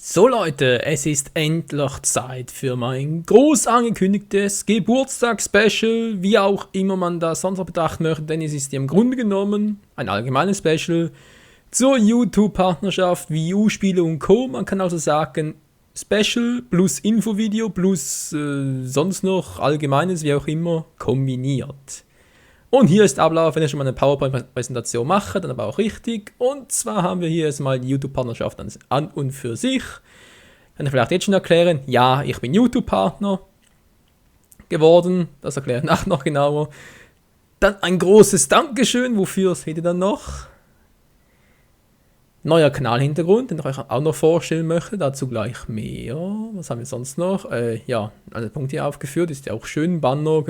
So Leute, es ist endlich Zeit für mein groß angekündigtes Geburtstagsspecial, wie auch immer man das sonst noch betrachten möchte, denn es ist im Grunde genommen ein allgemeines Special zur YouTube-Partnerschaft, Wii U-Spiele und Co. Man kann also sagen, Special plus Infovideo plus sonst noch Allgemeines, wie auch immer, kombiniert. Und hier ist der Ablauf, wenn ich schon mal eine PowerPoint-Präsentation mache, dann aber auch richtig. Und zwar haben wir hier erstmal die YouTube-Partnerschaft an und für sich. Kann ich vielleicht jetzt schon erklären, ja, ich bin YouTube-Partner geworden. Das erkläre ich nachher noch genauer. Dann ein großes Dankeschön, wofür seht ihr dann noch? Neuer Kanalhintergrund, den ich euch auch noch vorstellen möchte, dazu gleich mehr. Was haben wir sonst noch? Ja, alle Punkte hier aufgeführt, ist ja auch schön. Banner,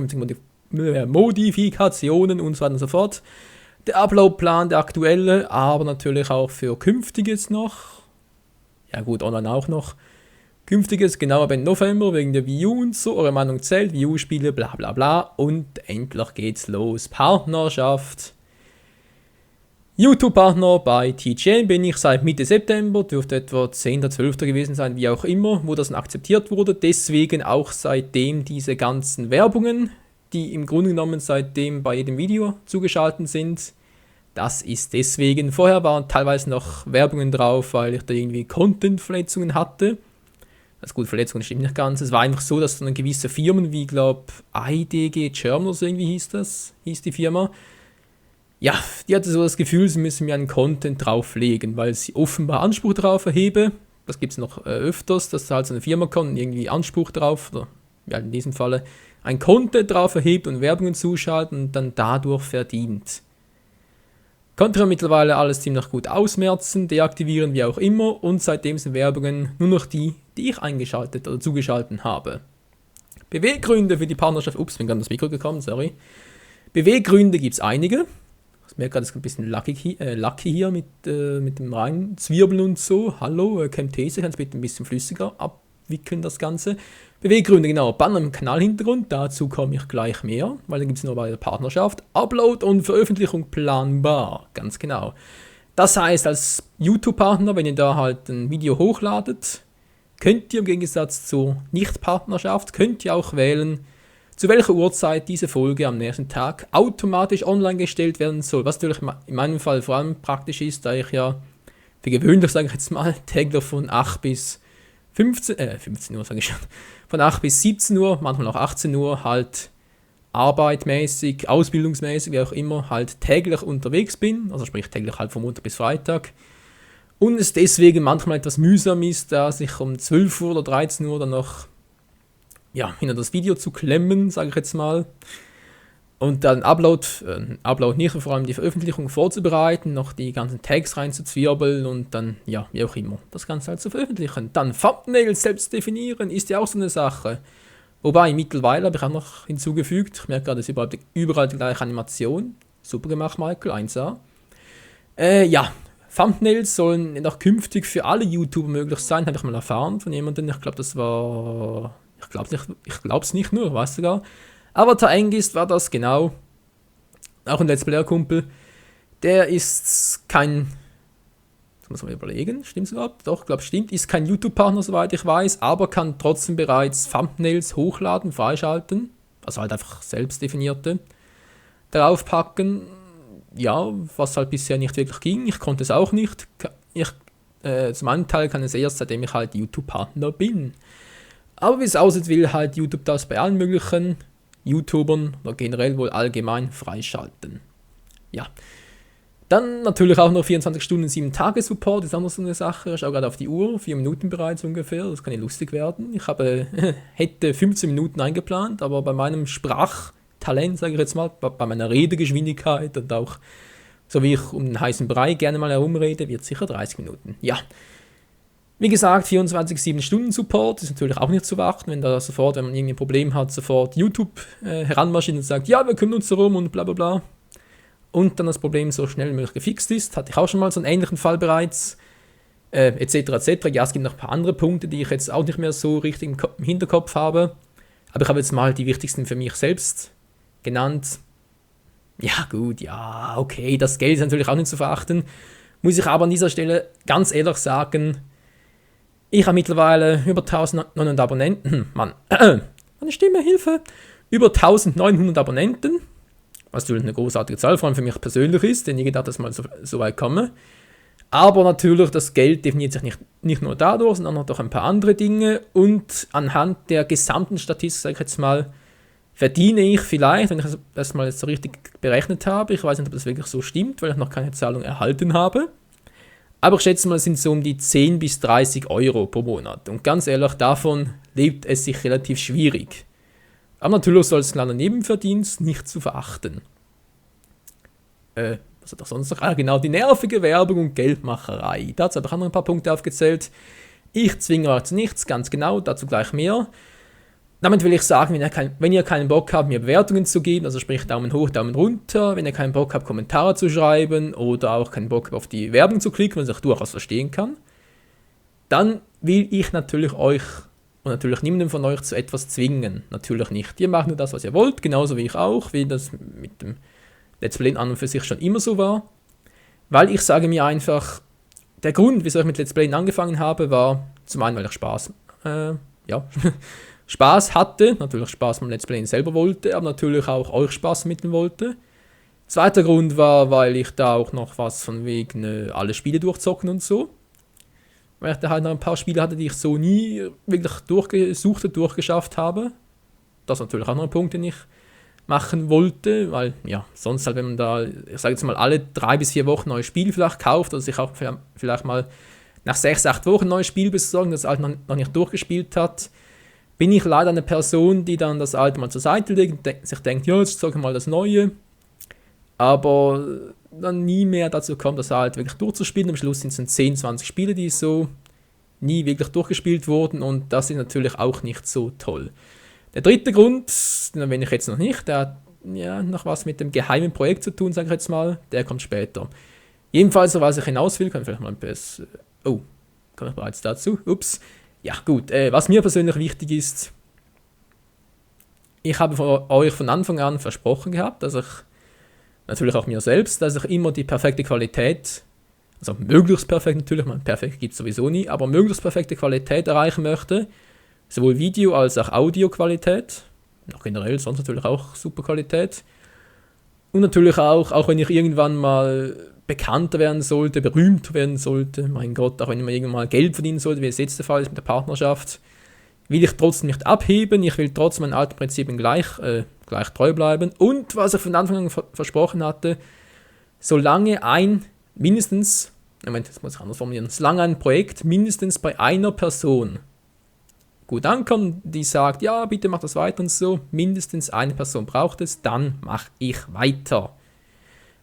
Modifikationen und so weiter und so fort. Der Uploadplan, der aktuelle, aber natürlich auch für künftiges noch. Ja gut, online auch noch. Künftiges, genau ab November, wegen der Wii U und so. Eure Meinung zählt, Wii U-Spiele, bla bla bla. Und endlich geht's los. Partnerschaft. YouTube-Partner bei TGN bin ich seit Mitte September, dürfte etwa 10.12. gewesen sein, wie auch immer, wo das dann akzeptiert wurde. Deswegen auch seitdem diese ganzen Werbungen, die im Grunde genommen seitdem bei jedem Video zugeschaltet sind. Das ist deswegen. Vorher waren teilweise noch Werbungen drauf, weil ich da irgendwie Content-Verletzungen hatte. Das gut, Verletzungen stimmt nicht ganz. Es war einfach so, dass dann gewisse Firmen, wie glaube IDG German oder so irgendwie hieß die Firma. Ja, die hatte so das Gefühl, sie müssen mir einen Content drauflegen, weil sie offenbar Anspruch darauf erhebe. Das gibt es noch öfters, dass halt so eine Firma kommt und irgendwie Anspruch drauf, oder ja, in diesem Falle ein Content drauf erhebt und Werbungen zuschalten und dann dadurch verdient. Konnte man mittlerweile alles ziemlich gut ausmerzen, deaktivieren, wie auch immer, und seitdem sind Werbungen nur noch die ich eingeschaltet oder zugeschaltet habe. Beweggründe für die Partnerschaft, bin gerade ins Mikro gekommen, sorry. Beweggründe gibt es einige. Ich merke gerade, es ist ein bisschen lucky hier mit dem Reinzwirbeln und so. Hallo, Camtasia, kannst du bitte ein bisschen flüssiger abwickeln, das Ganze. Beweggründe, genau, Banner im Kanalhintergrund, dazu komme ich gleich mehr, weil da gibt es nur bei der Partnerschaft. Upload und Veröffentlichung planbar, ganz genau. Das heißt, als YouTube-Partner, wenn ihr da halt ein Video hochladet, könnt ihr im Gegensatz zur Nicht-Partnerschaft, könnt ihr auch wählen, zu welcher Uhrzeit diese Folge am nächsten Tag automatisch online gestellt werden soll. Was natürlich in meinem Fall vor allem praktisch ist, da ich ja für gewöhnlich, sage ich jetzt mal, täglich von 8 bis 15 Uhr, sage ich schon, von 8 bis 17 Uhr, manchmal auch 18 Uhr, halt arbeitmäßig, ausbildungsmäßig, wie auch immer, halt täglich unterwegs bin, also sprich täglich halt von Montag bis Freitag. Und es deswegen manchmal etwas mühsam ist, da sich um 12 Uhr oder 13 Uhr dann noch hinter das Video zu klemmen, sage ich jetzt mal. Und dann Upload nicht, vor allem die Veröffentlichung vorzubereiten, noch die ganzen Tags reinzuzwirbeln und dann, wie auch immer, das Ganze halt zu veröffentlichen. Dann Thumbnails selbst definieren, ist ja auch so eine Sache. Wobei, mittlerweile habe ich auch noch hinzugefügt, ich merke gerade, es ist überall die gleiche Animation. Super gemacht, Michael, 1A. Thumbnails sollen noch künftig für alle YouTuber möglich sein, habe ich mal erfahren von jemandem. Ich glaube, ich glaube es nicht nur, weiß sogar. Avatar Engist war das, genau. Auch ein Let's Player-Kumpel. Der ist kein, das muss man überlegen, stimmt's überhaupt? Doch, ich glaube, stimmt. Ist kein YouTube-Partner, soweit ich weiß, aber kann trotzdem bereits Thumbnails hochladen, freischalten. Also halt einfach selbst definierte. Draufpacken. Ja, was halt bisher nicht wirklich ging. Ich konnte es auch nicht. Zum einen Teil kann es erst, seitdem ich halt YouTube-Partner bin. Aber wie es aussieht, will halt YouTube das bei allen möglichen YouTubern oder generell wohl allgemein freischalten. Ja. Dann natürlich auch noch 24 Stunden 7-Tage-Support, ist auch noch so eine Sache. Ich schaue gerade auf die Uhr, 4 Minuten bereits ungefähr, das kann ja lustig werden. Ich hätte 15 Minuten eingeplant, aber bei meinem Sprachtalent, sage ich jetzt mal, bei meiner Redegeschwindigkeit und auch so wie ich um den heißen Brei gerne mal herumrede, wird sicher 30 Minuten. Ja. Wie gesagt, 24-7-Stunden-Support ist natürlich auch nicht zu warten, wenn da sofort, wenn man irgendein Problem hat, sofort YouTube heranmarschiert und sagt, ja, wir kümmern uns darum und bla bla bla. Und dann das Problem so schnell wie möglich gefixt ist. Hatte ich auch schon mal so einen ähnlichen Fall bereits, etc. etc. Ja, es gibt noch ein paar andere Punkte, die ich jetzt auch nicht mehr so richtig im Hinterkopf habe. Aber ich habe jetzt mal die wichtigsten für mich selbst genannt. Ja gut, ja, okay, das Geld ist natürlich auch nicht zu verachten. Muss ich aber an dieser Stelle ganz ehrlich sagen, Ich habe mittlerweile über 1900 Abonnenten. Mann, meine Stimme, Hilfe. Über 1900 Abonnenten. Was natürlich eine großartige Zahl, vor allem für mich persönlich ist, denn ich gedacht, dass mal so weit komme. Aber natürlich, das Geld definiert sich nicht nur dadurch, sondern auch durch ein paar andere Dinge. Und anhand der gesamten Statistik, sage ich jetzt mal, verdiene ich vielleicht, wenn ich das mal jetzt so richtig berechnet habe, ich weiß nicht, ob das wirklich so stimmt, weil ich noch keine Zahlung erhalten habe, aber ich schätze mal, es sind so um die 10 bis 30 Euro pro Monat. Und ganz ehrlich, davon lebt es sich relativ schwierig. Aber natürlich soll es ein kleiner Nebenverdienst nicht zu verachten. Was hat er sonst noch? Ah, genau, die nervige Werbung und Geldmacherei. Dazu habe ich auch noch ein paar Punkte aufgezählt. Ich zwinge euch zu nichts, ganz genau, dazu gleich mehr. Damit will ich sagen, wenn ihr keinen Bock habt, mir Bewertungen zu geben, also sprich Daumen hoch, Daumen runter, wenn ihr keinen Bock habt, Kommentare zu schreiben oder auch keinen Bock habt, auf die Werbung zu klicken, was ich durchaus verstehen kann, dann will ich natürlich euch und natürlich niemanden von euch zu etwas zwingen. Natürlich nicht. Ihr macht nur das, was ihr wollt, genauso wie ich auch, wie das mit dem Let's Play an und für sich schon immer so war. Weil ich sage mir einfach, der Grund, wieso ich mit Let's Play angefangen habe, war zum einen, weil ich Spaß hatte, natürlich Spaß beim Let's Play selber wollte, aber natürlich auch euch Spaß mitteln wollte. Zweiter Grund war, weil ich da auch noch was von wegen alle Spiele durchzocken und so. Weil ich da halt noch ein paar Spiele hatte, die ich so nie wirklich durchgesucht und durchgeschafft habe. Das ist natürlich auch noch ein Punkt, den ich machen wollte, weil ja, sonst halt, wenn man da, ich sage jetzt mal, alle 3 bis 4 Wochen ein neues Spiel vielleicht kauft oder sich auch vielleicht mal nach 6, 8 Wochen ein neues Spiel besorgen, das halt noch nicht durchgespielt hat, bin ich leider eine Person, die dann das alte mal zur Seite legt und sich denkt, ja, jetzt zocke ich mal das Neue, aber dann nie mehr dazu kommt, das halt wirklich durchzuspielen. Am Schluss sind es 10, 20 Spiele, die so nie wirklich durchgespielt wurden und das ist natürlich auch nicht so toll. Der dritte Grund, den erwähne ich jetzt noch nicht, der hat ja noch was mit dem geheimen Projekt zu tun, sage ich jetzt mal, der kommt später. Jedenfalls, so was ich hinaus will, kann ich vielleicht mal ein bisschen... Oh, komme ich bereits dazu? Ups. Ja, gut. Was mir persönlich wichtig ist, ich habe euch von Anfang an versprochen gehabt, dass ich, natürlich auch mir selbst, dass ich immer die perfekte Qualität, also möglichst perfekt natürlich, perfekt gibt es sowieso nie, aber möglichst perfekte Qualität erreichen möchte, sowohl Video- als auch Audioqualität, auch generell sonst natürlich auch super Qualität. Und natürlich auch wenn ich irgendwann mal bekannter werden sollte, berühmt werden sollte, mein Gott, auch wenn man irgendwann mal Geld verdienen sollte, wie es jetzt der Fall ist mit der Partnerschaft, will ich trotzdem nicht abheben, ich will trotzdem meinen alten Prinzipien gleich treu bleiben. Und was ich von Anfang an versprochen hatte, solange ein Projekt mindestens bei einer Person gut ankommt, die sagt, ja, bitte mach das weiter und so, mindestens eine Person braucht es, dann mache ich weiter.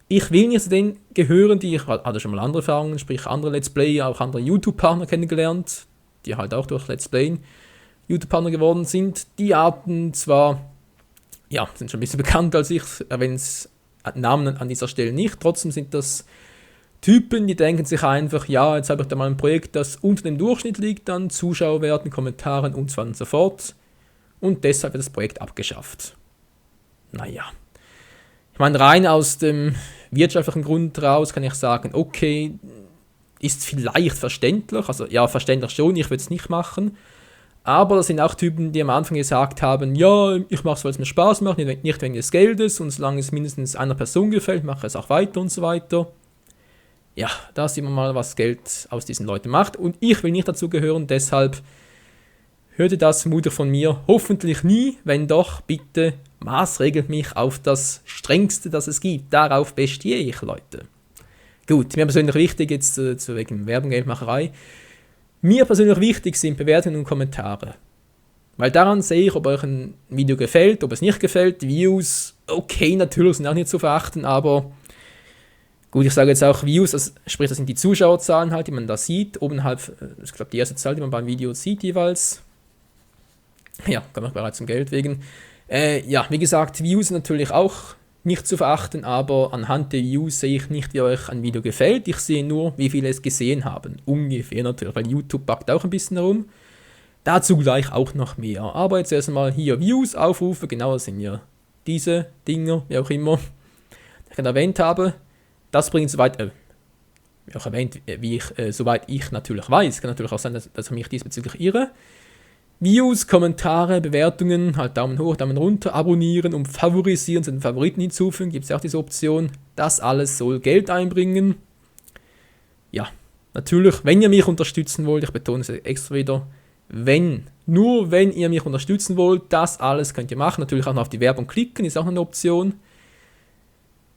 Ich will nicht zu denen gehören, ich hatte schon mal andere Erfahrungen, sprich andere Let's Player, auch andere YouTube-Partner kennengelernt, die halt auch durch Let's Playen YouTube-Partner geworden sind. Die hatten zwar, ja, sind schon ein bisschen bekannter als ich, erwähne Namen an dieser Stelle nicht, trotzdem sind das Typen, die denken sich einfach, ja, jetzt habe ich da mal ein Projekt, das unter dem Durchschnitt liegt, dann Zuschauerwerten, Kommentaren und so weiter und so fort. Und deshalb wird das Projekt abgeschafft. Naja. Ich meine, rein aus dem wirtschaftlichen Grund raus kann ich sagen, okay, ist vielleicht verständlich, also ja, verständlich schon, ich würde es nicht machen. Aber das sind auch Typen, die am Anfang gesagt haben, ja, ich mache es, weil es mir Spaß macht, nicht wegen des Geldes und solange es mindestens einer Person gefällt, mache ich es auch weiter und so weiter. Ja, da sieht man mal, was Geld aus diesen Leuten macht. Und ich will nicht dazu gehören, deshalb hörte das mutig von mir. Hoffentlich nie, wenn doch, bitte maßregelt mich auf das Strengste, das es gibt. Darauf bestehe ich, Leute. Gut, mir persönlich wichtig, jetzt wegen Werbung, Geldmacherei. Mir persönlich wichtig sind Bewertungen und Kommentare. Weil daran sehe ich, ob euch ein Video gefällt, ob es nicht gefällt. Views, okay, natürlich sind auch nicht zu verachten, aber... Gut, ich sage jetzt auch Views, das sind die Zuschauerzahlen halt, die man da sieht. Obenhalb, ich glaube, die erste Zahl, die man beim Video sieht jeweils. Ja, komme ich bereits zum Geld wegen. Ja, wie gesagt, Views sind natürlich auch nicht zu verachten, aber anhand der Views sehe ich nicht, wie euch ein Video gefällt. Ich sehe nur, wie viele es gesehen haben. Ungefähr natürlich, weil YouTube backt auch ein bisschen herum. Dazu gleich auch noch mehr. Aber jetzt erstmal hier Views, Aufrufe, genau, das sind ja diese Dinger, wie auch immer, die ich erwähnt habe. Das bringt soweit, wie auch erwähnt, soweit ich natürlich weiß, kann natürlich auch sein, dass ich mich diesbezüglich irre. Views, Kommentare, Bewertungen, halt Daumen hoch, Daumen runter, abonnieren und favorisieren, zu den Favoriten hinzufügen, gibt es ja auch diese Option. Das alles soll Geld einbringen. Ja, natürlich, wenn ihr mich unterstützen wollt, ich betone es extra wieder, nur wenn ihr mich unterstützen wollt, das alles könnt ihr machen. Natürlich auch noch auf die Werbung klicken, ist auch noch eine Option,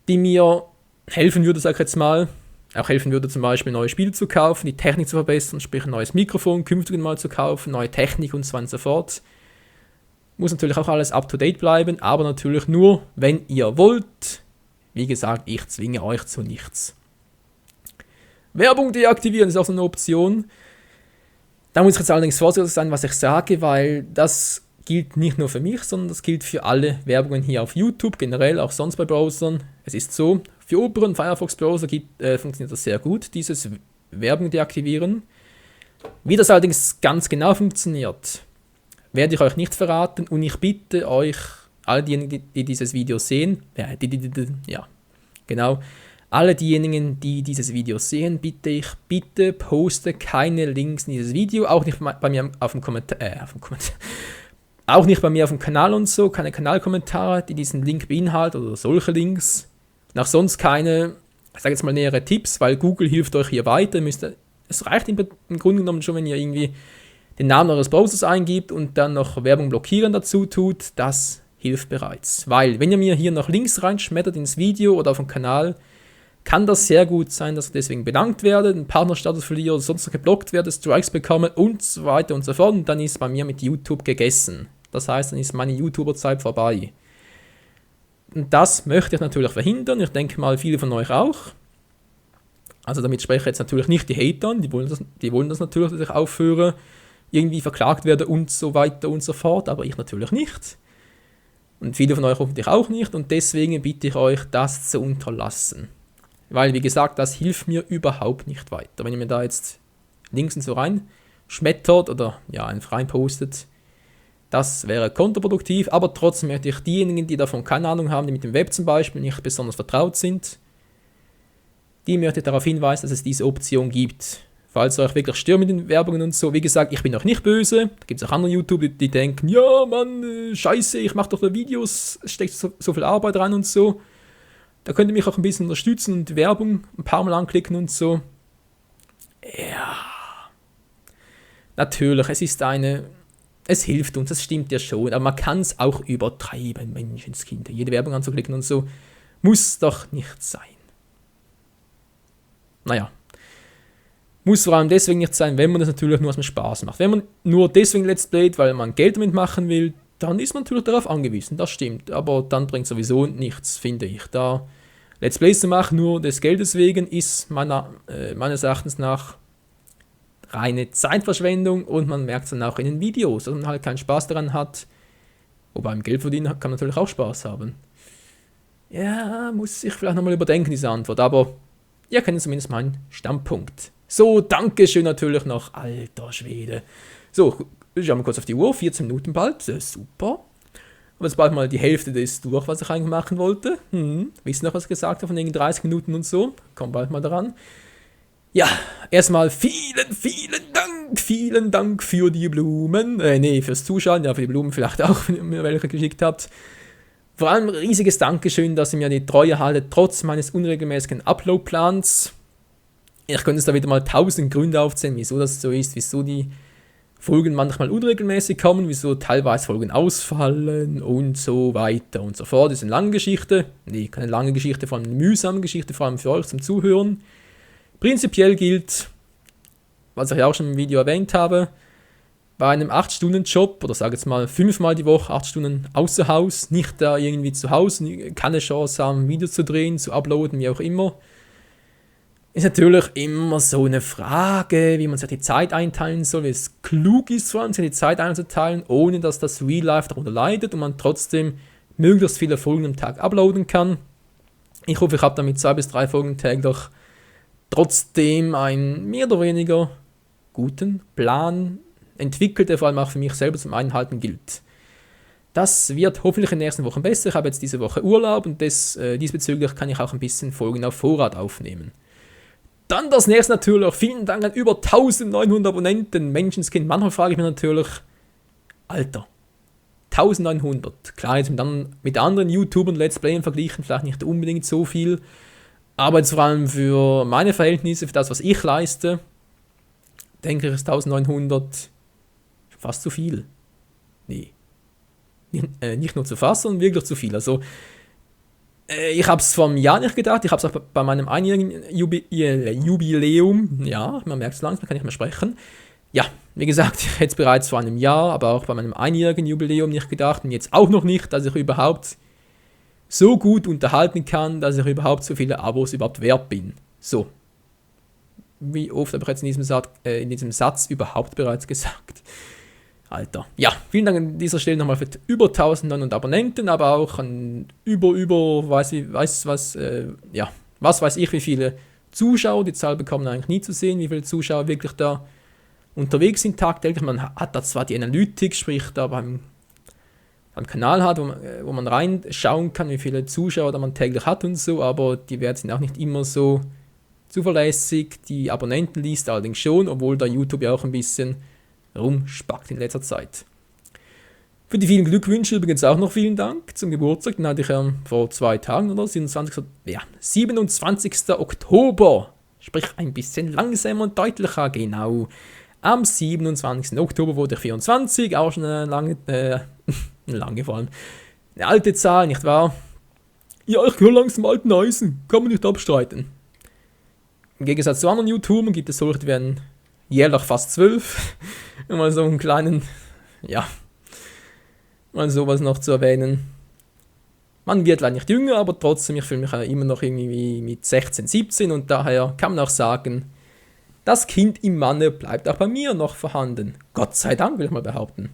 die mir helfen würde, sag ich jetzt mal. Auch helfen würde, zum Beispiel neue Spiele zu kaufen, die Technik zu verbessern, sprich ein neues Mikrofon künftig mal zu kaufen, neue Technik und so weiter und so fort. Muss natürlich auch alles up-to-date bleiben, aber natürlich nur, wenn ihr wollt. Wie gesagt, ich zwinge euch zu nichts. Werbung deaktivieren ist auch so eine Option. Da muss ich jetzt allerdings vorsichtig sein, was ich sage, weil das gilt nicht nur für mich, sondern das gilt für alle Werbungen hier auf YouTube, generell auch sonst bei Browsern. Es ist so, für Opera und Firefox-Browser funktioniert das sehr gut, dieses Werbung deaktivieren. Wie das allerdings ganz genau funktioniert, werde ich euch nicht verraten und ich bitte euch, alle diejenigen, die dieses Video sehen, alle diejenigen, die dieses Video sehen, bitte poste keine Links in dieses Video, auch nicht bei mir auf dem auch nicht bei mir auf dem Kanal und so, keine Kanalkommentare, die diesen Link beinhalten oder solche Links. Und auch sonst keine, ich sage jetzt mal nähere Tipps, weil Google hilft euch hier weiter. Es reicht im Grunde genommen schon, wenn ihr irgendwie den Namen eures Browsers eingibt und dann noch Werbung blockieren dazu tut, das hilft bereits. Weil, wenn ihr mir hier noch Links reinschmettert ins Video oder auf dem Kanal, kann das sehr gut sein, dass ihr deswegen bedankt werdet, einen Partnerstatus verliert oder sonst noch geblockt werdet, Strikes bekommen und so weiter und so fort. Und dann ist bei mir mit YouTube gegessen. Das heißt, dann ist meine YouTuber-Zeit vorbei. Und das möchte ich natürlich verhindern. Ich denke mal, viele von euch auch. Also damit spreche ich jetzt natürlich nicht die Hater an. Die wollen das natürlich, dass ich aufhöre, irgendwie verklagt werde und so weiter und so fort. Aber ich natürlich nicht. Und viele von euch hoffentlich auch nicht. Und deswegen bitte ich euch, das zu unterlassen. Weil, wie gesagt, das hilft mir überhaupt nicht weiter. Wenn ihr mir da jetzt Links und so reinschmettert oder ja, einfach reinpostet, das wäre kontraproduktiv, aber trotzdem möchte ich diejenigen, die davon keine Ahnung haben, die mit dem Web zum Beispiel nicht besonders vertraut sind, die möchte ich darauf hinweisen, dass es diese Option gibt. Falls ihr euch wirklich stört mit den Werbungen und so, wie gesagt, ich bin auch nicht böse. Da gibt es auch andere YouTuber, die denken, ja Mann, scheiße, ich mache doch da Videos, es steckt so viel Arbeit rein und so. Da könnt ihr mich auch ein bisschen unterstützen und Werbung ein paar Mal anklicken und so. Ja. Natürlich, es hilft uns, das stimmt ja schon, aber man kann es auch übertreiben, Menschenskinder. Jede Werbung anzuklicken und so, muss doch nicht sein. Naja, muss vor allem deswegen nicht sein, wenn man das natürlich nur aus dem Spaß macht. Wenn man nur deswegen Let's Playt, weil man Geld damit machen will, dann ist man natürlich darauf angewiesen, das stimmt. Aber dann bringt sowieso nichts, finde ich. Da Let's Plays zu machen, nur des Geldes wegen, ist meines Erachtens nach reine Zeitverschwendung und man merkt es dann auch in den Videos, dass man halt keinen Spaß daran hat. Wobei beim Geld verdienen kann man natürlich auch Spaß haben. Ja, muss ich vielleicht nochmal überdenken, diese Antwort, aber ihr kennt zumindest meinen Standpunkt. So, Dankeschön natürlich noch, alter Schwede. So, schauen wir kurz auf die Uhr, 14 Minuten bald, super. Aber jetzt bald mal die Hälfte des durch, was ich eigentlich machen wollte. Wisst ihr noch, was ich gesagt habe, von den 30 Minuten und so? Kommt bald mal daran. Ja, erstmal vielen Dank für die Blumen. Fürs Zuschauen, ja, für die Blumen vielleicht auch, wenn ihr mir welche geschickt habt. Vor allem riesiges Dankeschön, dass ihr mir die Treue haltet, trotz meines unregelmäßigen Upload-Plans. Ich könnte es da wieder mal 1000 Gründe aufzählen, wieso das so ist, wieso die Folgen manchmal unregelmäßig kommen, wieso teilweise Folgen ausfallen und so weiter und so fort. Das ist eine lange Geschichte. Keine lange Geschichte, vor allem eine mühsame Geschichte, vor allem für euch zum Zuhören. Prinzipiell gilt, was ich ja auch schon im Video erwähnt habe, bei einem 8-Stunden-Job, oder sage jetzt mal 5-mal die Woche 8 Stunden außer Haus, nicht da irgendwie zu Hause, keine Chance haben, Videos zu drehen, zu uploaden, wie auch immer, ist natürlich immer so eine Frage, wie man sich die Zeit einteilen soll, wie es klug ist, vor allem sich die Zeit einzuteilen, ohne dass das Real Life darunter leidet und man trotzdem möglichst viele Folgen am Tag uploaden kann. Ich hoffe, ich habe damit 2 bis 3 Folgen täglich trotzdem einen mehr oder weniger guten Plan entwickelt, der vor allem auch für mich selber zum Einhalten gilt. Das wird hoffentlich in den nächsten Wochen besser. Ich habe jetzt diese Woche Urlaub und diesbezüglich kann ich auch ein bisschen Folgen auf Vorrat aufnehmen. Dann das nächste natürlich. Vielen Dank an über 1900 Abonnenten. Menschenskind. Manchmal frage ich mich natürlich, Alter, 1900. Klar, jetzt mit anderen YouTubern Let's Playern verglichen, vielleicht nicht unbedingt so viel. Aber jetzt vor allem für meine Verhältnisse, für das, was ich leiste, denke ich, ist 1900 fast zu viel. Nee. Nicht nur zu fast, sondern wirklich zu viel. Also, ich habe es vor einem Jahr nicht gedacht. Ich habe es auch bei meinem einjährigen Jubiläum, ja, man merkt es langsam, kann ich mehr sprechen. Ja, wie gesagt, ich hätte es bereits vor einem Jahr, aber auch bei meinem einjährigen Jubiläum nicht gedacht und jetzt auch noch nicht, dass ich überhaupt so gut unterhalten kann, dass ich überhaupt so viele Abos überhaupt wert bin. So. Wie oft habe ich jetzt in diesem Satz überhaupt bereits gesagt? Alter. Ja, vielen Dank an dieser Stelle nochmal für über 1900 Abonnenten, aber auch an was weiß ich, wie viele Zuschauer. Die Zahl bekommt man eigentlich nie zu sehen, wie viele Zuschauer wirklich da unterwegs sind tagtäglich. Man hat da zwar die Analytics, sprich da beim Kanal hat, wo man reinschauen kann, wie viele Zuschauer da man täglich hat und so, aber die Werte sind auch nicht immer so zuverlässig. Die Abonnentenliste allerdings schon, obwohl da YouTube ja auch ein bisschen rumspackt in letzter Zeit. Für die vielen Glückwünsche übrigens auch noch vielen Dank zum Geburtstag. Den hatte ich vor 2 Tagen oder 27. Oktober. Sprich ein bisschen langsamer und deutlicher, genau. Am 27. Oktober wurde ich 24, auch schon eine lange vor allem. Eine alte Zahl, nicht wahr? Ja, ich gehöre langsam alten Eisen, kann man nicht abstreiten. Im Gegensatz zu anderen YouTubern gibt es solche, die werden jährlich fast 12. Mal so einen kleinen, ja, mal sowas noch zu erwähnen. Man wird leider nicht jünger, aber trotzdem, ich fühle mich immer noch irgendwie mit 16, 17 und daher kann man auch sagen, das Kind im Manne bleibt auch bei mir noch vorhanden. Gott sei Dank, will ich mal behaupten.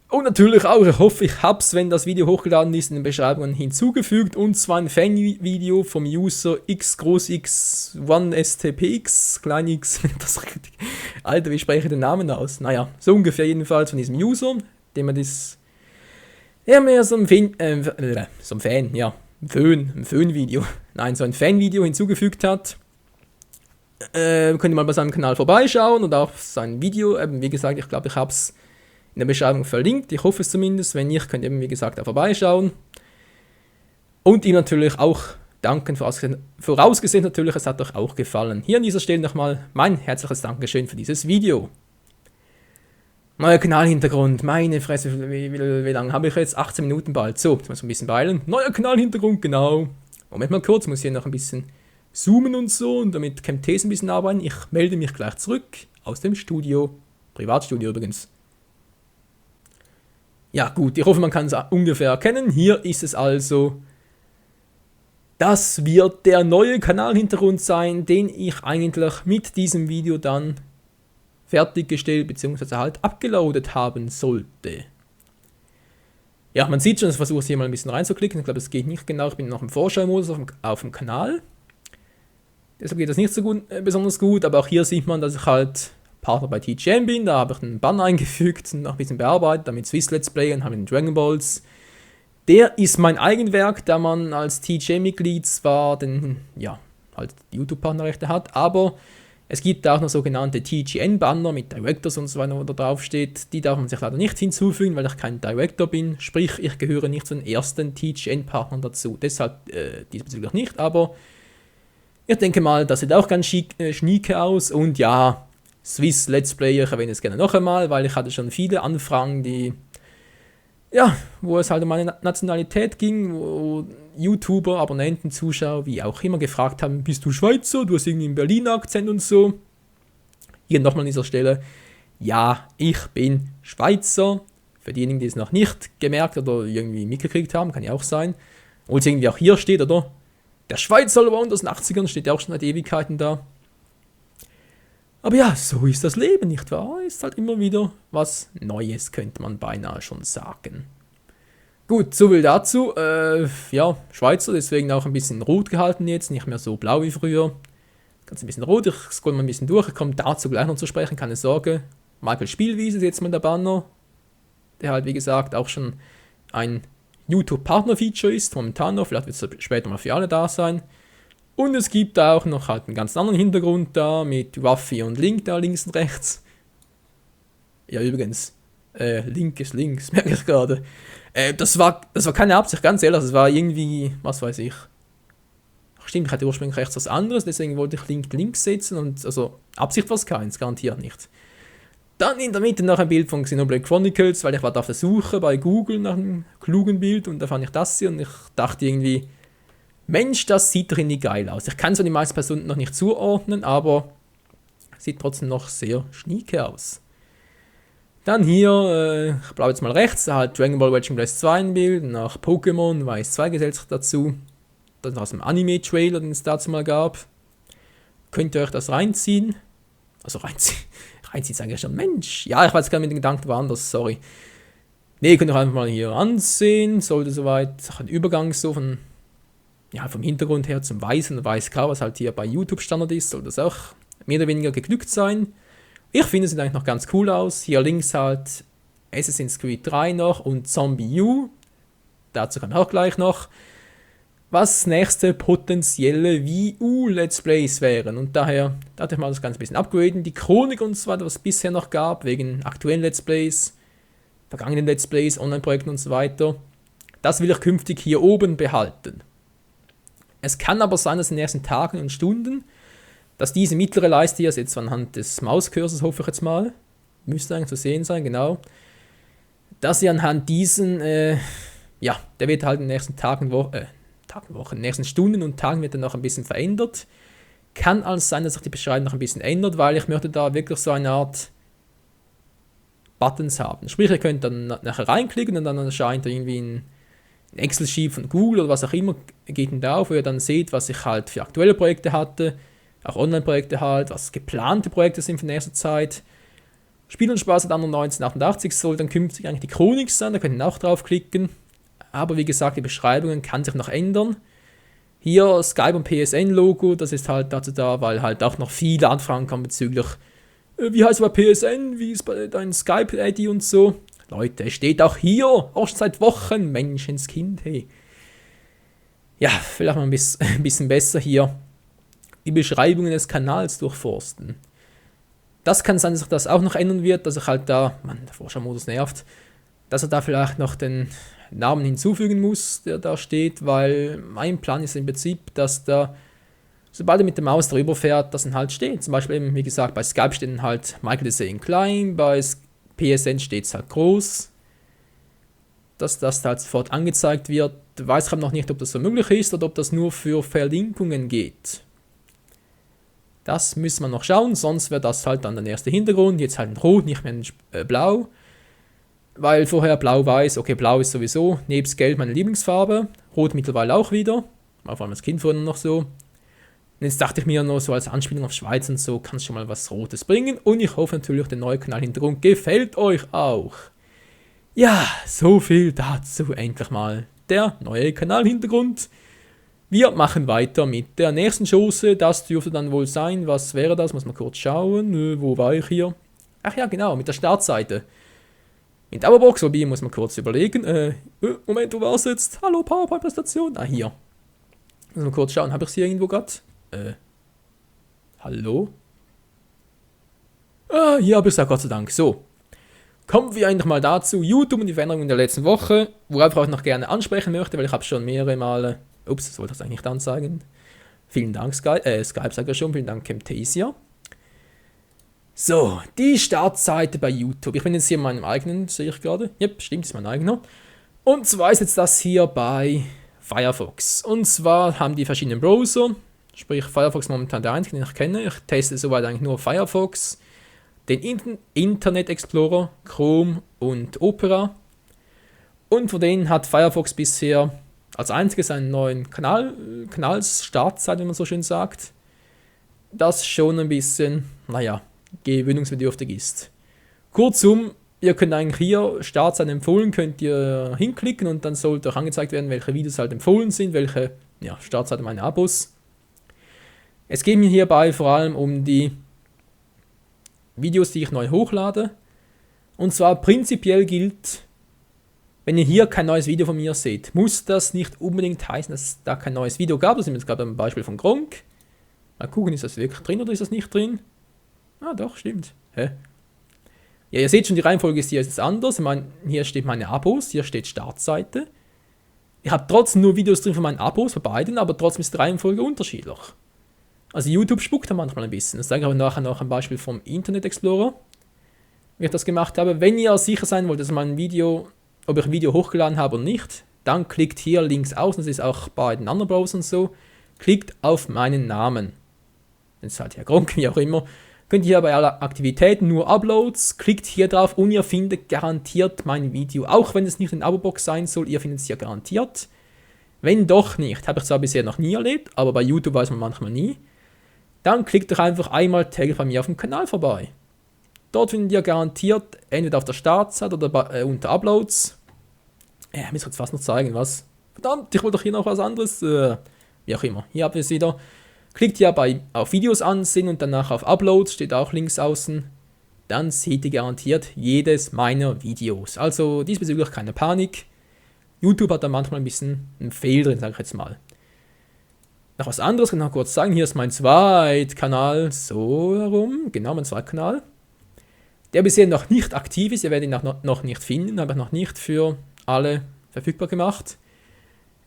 Und natürlich auch, ich hoffe, ich hab's, wenn das Video hochgeladen ist, in den Beschreibungen hinzugefügt. Und zwar ein Fanvideo vom User x1stpx, klein x, das richtig. Alter, wie spreche ich den Namen aus? Naja, so ungefähr jedenfalls von diesem User, dem man das, ja, mehr so ein Fanvideo, nein, so ein Fanvideo hinzugefügt hat. Könnt ihr mal bei seinem Kanal vorbeischauen und auch sein Video, wie gesagt, ich glaube, ich hab's in der Beschreibung verlinkt. Ich hoffe es zumindest. Wenn nicht, könnt ihr eben, wie gesagt, da vorbeischauen. Und ihm natürlich auch danken, vorausgesehen natürlich, es hat euch auch gefallen. Hier an dieser Stelle nochmal mein herzliches Dankeschön für dieses Video. Neuer Kanalhintergrund, meine Fresse, wie lange habe ich jetzt? 18 Minuten bald. So, jetzt muss ich ein bisschen beeilen. Neuer Kanalhintergrund, genau. Moment mal kurz, muss hier noch ein bisschen zoomen und so, und damit Camtasia ein bisschen arbeiten. Ich melde mich gleich zurück aus dem Studio. Privatstudio übrigens. Ja gut, ich hoffe, man kann es ungefähr erkennen. Hier ist es also. Das wird der neue Kanalhintergrund sein, den ich eigentlich mit diesem Video dann fertiggestellt bzw. halt abgeloadet haben sollte. Ja, man sieht schon, ich versuche es hier mal ein bisschen reinzuklicken. Ich glaube, es geht nicht genau. Ich bin noch im Vorschau-Modus auf dem Kanal. Deshalb geht das nicht so gut, besonders gut, aber auch hier sieht man, dass ich halt Partner bei TGM bin. Da habe ich einen Banner eingefügt und noch ein bisschen bearbeitet, damit Swiss Let's Play und habe den Dragon Balls. Der ist mein Eigenwerk, da man als TGM-Mitglied zwar halt die YouTube-Partnerrechte hat, aber es gibt auch noch sogenannte TGN-Banner mit Directors und so weiter, wo da drauf steht. Die darf man sich leider nicht hinzufügen, weil ich kein Director bin. Sprich, ich gehöre nicht zu den ersten TGN-Partnern dazu. Deshalb diesbezüglich nicht, aber ich denke mal, das sieht auch ganz schnieke aus. Und ja, Swiss Let's Play, ich erwähne es gerne noch einmal, weil ich hatte schon viele Anfragen, wo es halt um meine Nationalität ging, wo YouTuber, Abonnenten, Zuschauer, wie auch immer gefragt haben, bist du Schweizer, du hast irgendwie einen Berliner Akzent und so. Hier nochmal an dieser Stelle, ja, ich bin Schweizer. Für diejenigen, die es noch nicht gemerkt oder irgendwie mitgekriegt haben, kann ja auch sein. Obwohl es irgendwie auch hier steht, oder? Der Schweizer Allround aus den 80ern steht ja auch schon seit Ewigkeiten da. Aber ja, so ist das Leben, nicht wahr? Ist halt immer wieder was Neues, könnte man beinahe schon sagen. Gut, so viel dazu. Schweizer, deswegen auch ein bisschen rot gehalten jetzt, nicht mehr so blau wie früher. Ganz ein bisschen rot, ich scroll mal ein bisschen durch, ich komme dazu gleich noch zu sprechen, keine Sorge. Michael Spielwiese ist jetzt mal der Banner, der halt wie gesagt auch schon ein YouTube-Partner-Feature ist, momentan noch, vielleicht wird es später mal für alle da sein. Und es gibt auch noch halt einen ganz anderen Hintergrund da mit Ruffy und Link da links und rechts. Ja, übrigens, Link ist links, merke ich gerade. Das war keine Absicht, ganz ehrlich, das war irgendwie, was weiß ich. Ach, stimmt, ich hatte ursprünglich rechts was anderes, deswegen wollte ich Link links setzen und also Absicht war es keins, garantiert nicht. Dann in der Mitte noch ein Bild von Xenoblade Chronicles, weil ich war da auf der Suche bei Google nach einem klugen Bild und da fand ich das hier und ich dachte irgendwie, Mensch, das sieht doch irgendwie geil aus. Ich kann so die meisten Personen noch nicht zuordnen, aber sieht trotzdem noch sehr schnieke aus. Dann hier, ich bleibe jetzt mal rechts, da halt Dragon Ball Raging Blast 2 ein Bild, nach Pokémon Weiß 2 gesellt sich dazu. Das ist aus dem Anime-Trailer, den es dazu mal gab. Könnt ihr euch das reinziehen? Also reinziehen sage ich schon, Mensch. Ja, ich weiß gar nicht, mit den Gedanken woanders, sorry. Ne, könnt ihr euch einfach mal hier ansehen. Sollte soweit ein Übergang so von, ja, vom Hintergrund her zum Weißen und Weiß-Grau, was halt hier bei YouTube Standard ist, soll das auch mehr oder weniger geglückt sein. Ich finde, es sieht eigentlich noch ganz cool aus. Hier links halt Assassin's Creed 3 noch und Zombie U. Dazu kommen wir auch gleich noch. Was nächste potenzielle Wii U Let's Plays wären. Und daher dachte ich mal das Ganze ein bisschen upgraden. Die Chronik und so weiter, was es bisher noch gab, wegen aktuellen Let's Plays, vergangenen Let's Plays, Online-Projekten und so weiter. Das will ich künftig hier oben behalten. Es kann aber sein, dass in den nächsten Tagen und Stunden, dass diese mittlere Leiste hier, jetzt anhand des Mauscursors hoffe ich jetzt mal, müsste eigentlich zu sehen sein, genau, dass ihr anhand diesen, ja, der wird halt in den nächsten in den nächsten Stunden und Tagen wird er noch ein bisschen verändert. Kann also sein, dass sich die Beschreibung noch ein bisschen ändert, weil ich möchte da wirklich so eine Art Buttons haben. Sprich, ihr könnt dann nachher reinklicken und dann erscheint irgendwie ein Excel-Sheet von Google oder was auch immer, geht dann da auf, wo ihr dann seht, was ich halt für aktuelle Projekte hatte, auch Online-Projekte halt, was geplante Projekte sind für nächste Zeit. Spiel und Spaß seit 1988 soll dann künftig eigentlich die Chronik sein, da könnt ihr auch draufklicken. Aber wie gesagt, die Beschreibungen kann sich noch ändern. Hier Skype und PSN-Logo, das ist halt dazu da, weil halt auch noch viele Anfragen kommen bezüglich, wie heißt es bei PSN, wie ist bei deinem Skype-ID und so. Leute, es steht auch hier, auch schon seit Wochen, Menschenskind, hey. Ja, vielleicht mal ein bisschen besser hier die Beschreibungen des Kanals durchforsten. Das kann sein, dass sich das auch noch ändern wird, dass ich halt da, der Vorschau-Modus nervt, dass er da vielleicht noch den Namen hinzufügen muss, der da steht, weil mein Plan ist im Prinzip, dass da, sobald er mit der Maus drüber fährt, das dann halt steht. Zum Beispiel eben, wie gesagt, bei Skype steht dann halt Michael is saying klein, bei PSN steht es halt groß, dass das halt sofort angezeigt wird. Ich weiß noch nicht, ob das so möglich ist oder ob das nur für Verlinkungen geht. Das müssen wir noch schauen, sonst wäre das halt dann der erste Hintergrund, jetzt halt in Rot, nicht mehr in Blau. Weil vorher blau-weiß, okay, blau ist sowieso, nebst gelb meine Lieblingsfarbe, rot mittlerweile auch wieder, vor allem als Kind vorhin noch so. Und jetzt dachte ich mir noch so als Anspielung auf Schweiz und so, kann es schon mal was Rotes bringen und ich hoffe natürlich, der neue Kanalhintergrund gefällt euch auch. Ja, so viel dazu endlich mal, der neue Kanalhintergrund. Wir machen weiter mit der nächsten Chose, das dürfte dann wohl sein, was wäre das, muss man kurz schauen, wo war ich hier? Ach ja, genau, mit der Startseite. In der Dauerbox, wobei muss man kurz überlegen. Moment, wo war es jetzt? Hallo, PowerPoint-Präsentation. Hier. Muss man kurz schauen, habe ich es hier irgendwo gerade? Hallo? Hier habe ich es ja, Gott sei Dank. So. Kommen wir eigentlich mal dazu. YouTube und die Veränderungen der letzten Woche, worauf ich auch noch gerne ansprechen möchte, weil ich habe schon mehrere Male. Ups, das wollte ich eigentlich nicht anzeigen. Vielen Dank, Skype sagt ja schon. Vielen Dank, Camtasia. So, die Startseite bei YouTube. Ich bin jetzt hier in meinem eigenen, sehe ich gerade. Yep, stimmt, ist mein eigener. Und zwar ist jetzt das hier bei Firefox. Und zwar haben die verschiedenen Browser, sprich Firefox momentan der einzige, den ich kenne. Ich teste soweit eigentlich nur Firefox, den Internet Explorer, Chrome und Opera. Und von denen hat Firefox bisher als einziges einen neuen Kanalstartseite, wie man so schön sagt. Das schon ein bisschen, gewöhnungsbedürftig ist. Kurzum, ihr könnt eigentlich hier Startseiten empfohlen, könnt ihr hinklicken und dann sollte euch angezeigt werden, welche Videos halt empfohlen sind, welche Startseiten meine Abos. Es geht mir hierbei vor allem um die Videos, die ich neu hochlade. Und zwar prinzipiell gilt, Wenn ihr hier kein neues Video von mir seht, muss das nicht unbedingt heißen, dass es da kein neues Video gab. Das sind wir jetzt gerade am Beispiel von Gronkh. Mal gucken, ist das wirklich drin oder ist das nicht drin? Ah, doch, stimmt. Hä? Ja, ihr seht schon, die Reihenfolge ist hier jetzt anders. Ich meine, hier steht meine Abos, hier steht Startseite. Ich habe trotzdem nur Videos drin von meinen Abos, bei beiden, aber trotzdem ist die Reihenfolge unterschiedlich. Also YouTube spuckt da manchmal ein bisschen. Das zeige ich aber nachher noch ein Beispiel vom Internet Explorer, wie ich das gemacht habe. Wenn ihr sicher sein wollt, dass ob ich ein Video hochgeladen habe oder nicht, dann klickt hier links außen, das ist auch bei den anderen Browsern so, klickt auf meinen Namen. Jetzt halt Herr Gronkh, wie auch immer. Könnt ihr hier bei aller Aktivitäten nur Uploads, klickt hier drauf und ihr findet garantiert mein Video. Auch wenn es nicht in der Abo-Box sein soll, ihr findet es hier garantiert. Wenn doch nicht, habe ich zwar bisher noch nie erlebt, aber bei YouTube weiß man manchmal nie, dann klickt doch einfach einmal täglich bei mir auf dem Kanal vorbei. Dort findet ihr garantiert, entweder auf der Startseite oder unter Uploads. Ich muss jetzt fast noch zeigen, was. Verdammt, ich wollte doch hier noch was anderes. Wie auch immer. Hier habt ihr es wieder. Klickt hier auf Videos ansehen und danach auf Uploads, steht auch links außen. Dann seht ihr garantiert jedes meiner Videos. Also diesbezüglich keine Panik. YouTube hat da manchmal ein bisschen einen Fail drin, sage ich jetzt mal. Noch was anderes kann ich noch kurz sagen. Hier ist mein Zweitkanal. So herum. Genau, mein Zweitkanal. Der bisher noch nicht aktiv ist. Ihr werdet ihn noch nicht finden. Habe ich noch nicht für alle verfügbar gemacht.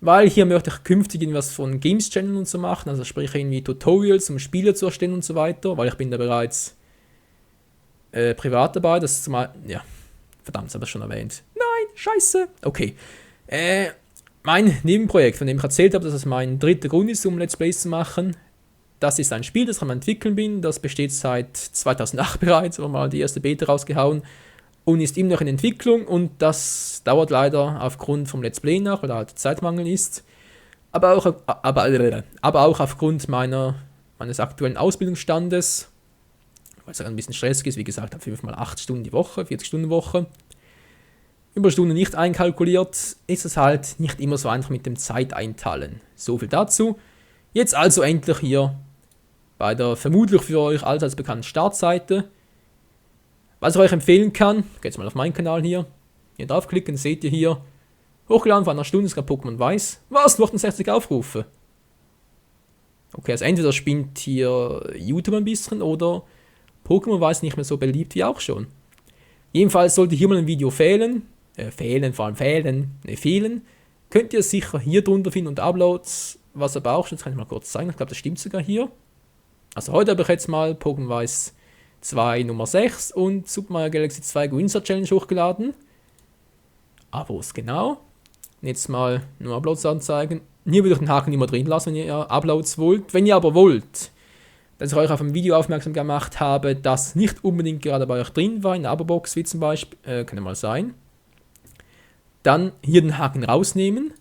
Weil hier möchte ich künftig irgendwas von Games Channel und so machen. Also sprich irgendwie Tutorials, um Spiele zu erstellen und so weiter. Weil ich bin da bereits privat dabei. Das ist zumal. Ja. Verdammt, das habe ich schon erwähnt. Nein, scheiße. Okay. Mein Nebenprojekt, von dem ich erzählt habe, dass es mein dritter Grund ist, um Let's Plays zu machen, das ist ein Spiel, das ich am entwickeln bin. Das besteht seit 2008 bereits, aber mal die erste Beta rausgehauen und ist immer noch in Entwicklung und das dauert leider aufgrund vom Let's Play nach, weil da halt Zeitmangel ist, aber auch aufgrund meines aktuellen Ausbildungsstandes, weil es ein bisschen stressig ist, wie gesagt, 5x8 Stunden die Woche, 40-Stunden-Woche. Überstunden nicht einkalkuliert, ist es halt nicht immer so einfach mit dem Zeiteinteilen. So viel dazu. Jetzt also endlich hier bei der vermutlich für euch allseits bekannten Startseite. Was ich euch empfehlen kann, geht mal auf meinen Kanal hier draufklicken, seht ihr hier, hochgeladen vor einer Stunde ist gerade Pokémon Weiß. Was? 68 Aufrufe. Okay, also entweder spinnt hier YouTube ein bisschen oder Pokémon Weiß nicht mehr so beliebt wie auch schon. Jedenfalls sollte hier mal ein Video fehlen, könnt ihr sicher hier drunter finden unter Uploads, was aber auch schon, das kann ich mal kurz zeigen, ich glaube das stimmt sogar hier. Also heute habe ich jetzt mal Pokémon Weiß 2 Nummer 6 und Super Mario Galaxy 2 Winter Challenge hochgeladen. Abos, genau. Jetzt mal nur Uploads anzeigen. Hier würde ich den Haken immer drin lassen, wenn ihr Uploads wollt. Wenn ihr aber wollt, dass ich euch auf ein Video aufmerksam gemacht habe, das nicht unbedingt gerade bei euch drin war, in der Abo-Box wie zum Beispiel, kann ja mal sein, dann hier den Haken rausnehmen,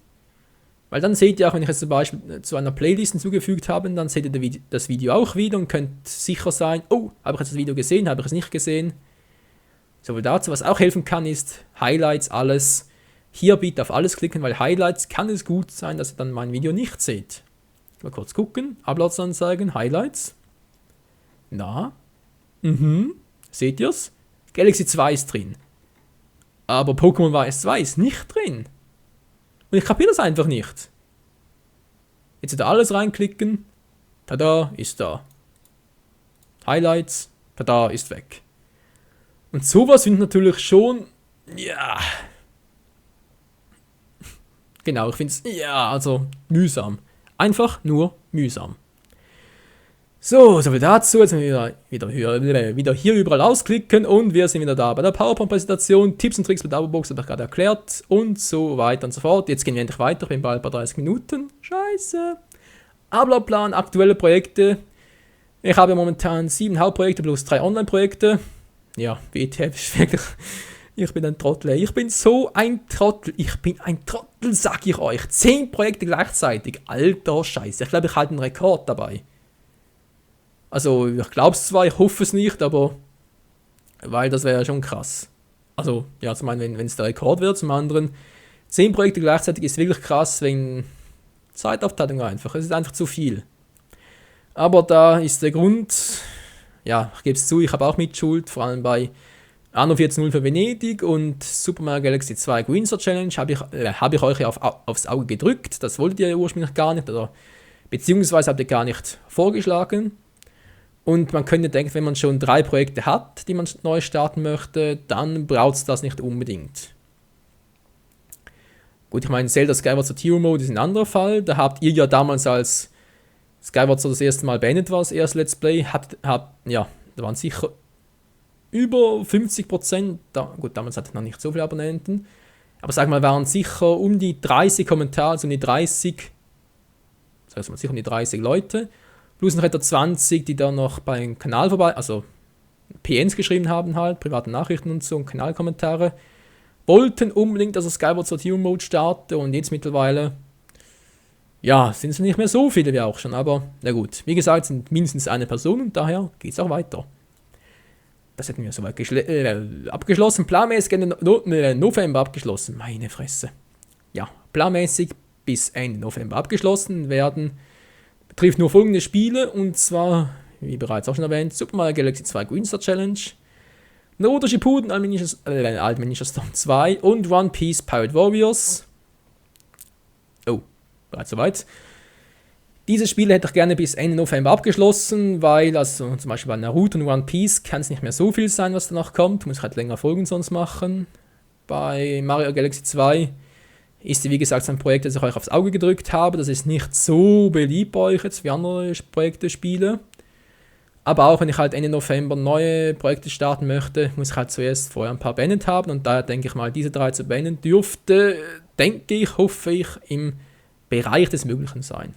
weil dann seht ihr auch, wenn ich jetzt zum Beispiel zu einer Playlist hinzugefügt habe, dann seht ihr das Video auch wieder und könnt sicher sein, oh, habe ich jetzt das Video gesehen, habe ich es nicht gesehen. So viel dazu, was auch helfen kann, ist Highlights, alles. Hier bitte auf alles klicken, weil Highlights kann es gut sein, dass ihr dann mein Video nicht seht. Mal kurz gucken, Uploads anzeigen, Highlights. Na, seht ihr's? Galaxy 2 ist drin. Aber Pokémon Weiß 2 ist nicht drin. Und ich kapiere das einfach nicht. Jetzt wieder alles reinklicken. Tada, ist da. Highlights. Tada, ist weg. Und sowas sind natürlich schon, ja. Genau, ich finde es, ja, also mühsam. Einfach nur mühsam. So viel dazu. Jetzt wieder hier überall ausklicken und wir sind wieder da bei der PowerPoint-Präsentation. Tipps und Tricks mit der Abo-Box habe ich gerade erklärt und so weiter und so fort. Jetzt gehen wir endlich weiter, ich bin bald bei 30 Minuten. Scheiße. Ablaufplan, aktuelle Projekte. Ich habe momentan 7 Hauptprojekte plus 3 Online-Projekte. Ja, WTF ist wirklich... Ich bin ein Trottel. Ich bin so ein Trottel. Sag ich euch. 10 Projekte gleichzeitig. Alter Scheiße. Ich glaube, ich halte einen Rekord dabei. Also, ich glaube es zwar, ich hoffe es nicht, aber weil das wäre ja schon krass. Also, ja, zum einen, wenn es der Rekord wird, zum anderen 10 Projekte gleichzeitig ist wirklich krass, wegen Zeitaufteilung einfach. Es ist einfach zu viel. Aber da ist der Grund, ja, ich gebe es zu, ich habe auch Mitschuld, vor allem bei Anno 14.0 für Venedig und Super Mario Galaxy 2 Greenser Challenge hab ich euch aufs Auge gedrückt. Das wolltet ihr ja ursprünglich gar nicht, oder beziehungsweise habt ihr gar nicht vorgeschlagen. Und man könnte denken, wenn man schon 3 Projekte hat, die man neu starten möchte, dann braucht es das nicht unbedingt. Gut, ich meine, Zelda Skyward Sword Hero Mode ist ein anderer Fall. Da habt ihr ja damals, als Skyward Sword das erste Mal beendet war, das erste Let's Play, da waren sicher über 50%, gut, damals hatte ich noch nicht so viele Abonnenten, aber sag mal, waren sicher um die 30 Kommentare, also um die 30, das heißt sicher um die 30 Leute, plus noch etwa 20, die dann noch beim Kanal vorbei, also PNs geschrieben haben halt, private Nachrichten und so und Kanalkommentare, wollten unbedingt, dass das Skyward Sword Hero Mode starte und jetzt mittlerweile, ja, sind es nicht mehr so viele wie auch schon, aber na gut, wie gesagt, sind mindestens eine Person und daher geht es auch weiter. Das hätten wir soweit abgeschlossen, planmäßig Ende November abgeschlossen, meine Fresse. Ja, planmäßig bis Ende November abgeschlossen werden, betrifft nur folgende Spiele, und zwar, wie bereits auch schon erwähnt, Super Mario Galaxy 2 Greenster Challenge, Naruto Shippuden Ultimate Storm 2 und One Piece Pirate Warriors. Oh, bereits soweit. Diese Spiele hätte ich gerne bis Ende November abgeschlossen, weil, also zum Beispiel bei Naruto und One Piece kann es nicht mehr so viel sein, was danach kommt. Muss ich halt länger Folgen sonst machen. Bei Mario Galaxy 2 ist, wie gesagt, ein Projekt, das ich euch aufs Auge gedrückt habe. Das ist nicht so beliebt bei euch jetzt wie andere Projekte, Spiele. Aber auch wenn ich halt Ende November neue Projekte starten möchte, muss ich halt zuerst vorher ein paar beendet haben. Und daher denke ich mal, diese 3 zu beenden dürfte, hoffe ich, im Bereich des Möglichen sein.